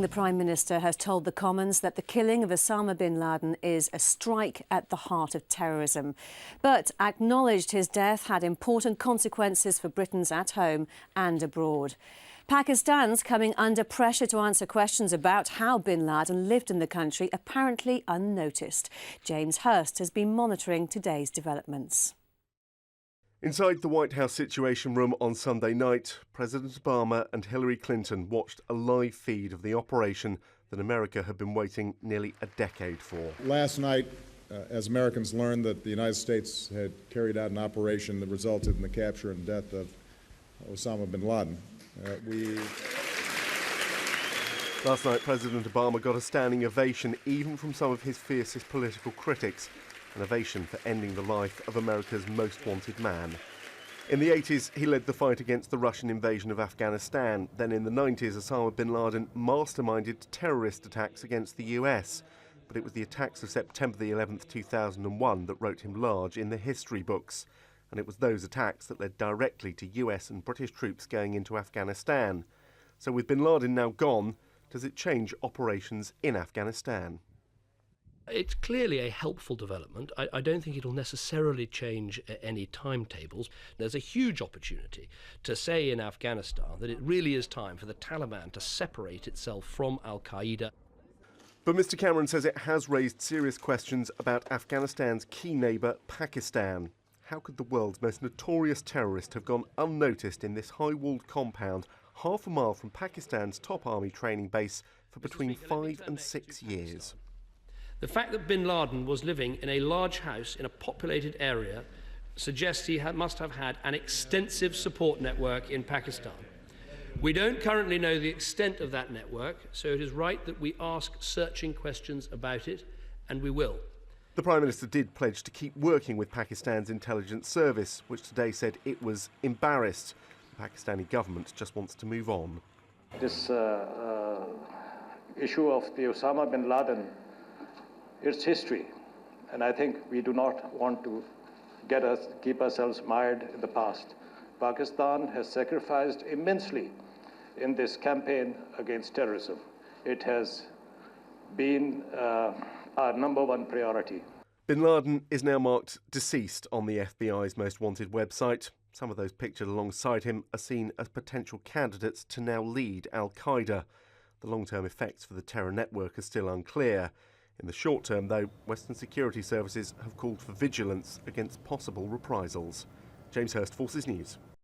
the Prime Minister has told the Commons that the killing of Osama bin Laden is a strike at the heart of terrorism, but acknowledged his death had important consequences for Britons at home and abroad. Pakistan's coming under pressure to answer questions about how bin Laden lived in the country, apparently unnoticed. James Hurst has been monitoring today's developments. Inside the White House Situation Room on Sunday night, President Obama and Hillary Clinton watched a live feed of the operation that America had been waiting nearly a decade for. Last night, as Americans learned that the United States had carried out an operation that resulted in the capture and death of Osama bin Laden, Last night, President Obama got a standing ovation even from some of his fiercest political critics. An ovation for ending the life of America's most wanted man. In the 80s, he led the fight against the Russian invasion of Afghanistan. Then in the 90s, Osama bin Laden masterminded terrorist attacks against the US. But it was the attacks of September the 11th, 2001 that wrote him large in the history books. And it was those attacks that led directly to US and British troops going into Afghanistan. So with bin Laden now gone, does it change operations in Afghanistan? It's clearly a helpful development. I don't think it'll necessarily change any timetables. There's a huge opportunity to say in Afghanistan that it really is time for the Taliban to separate itself from al-Qaeda. But Mr Cameron says it has raised serious questions about Afghanistan's key neighbour, Pakistan. How could the world's most notorious terrorist have gone unnoticed in this high-walled compound half a mile from Pakistan's top army training base for between 5 and 6 years? The fact that bin Laden was living in a large house in a populated area suggests he must have had an extensive support network in Pakistan. We don't currently know the extent of that network, so it is right that we ask searching questions about it, and we will. The Prime Minister did pledge to keep working with Pakistan's intelligence service, which today said it was embarrassed. The Pakistani government just wants to move on. This issue of the Osama bin Laden, it's history, and I think we do not want to keep ourselves mired in the past. Pakistan has sacrificed immensely in this campaign against terrorism. It has been our number one priority. Bin Laden is now marked deceased on the FBI's most wanted website. Some of those pictured alongside him are seen as potential candidates to now lead al-Qaeda. The long-term effects for the terror network are still unclear. In the short term, though, Western security services have called for vigilance against possible reprisals. James Hurst, Forces News.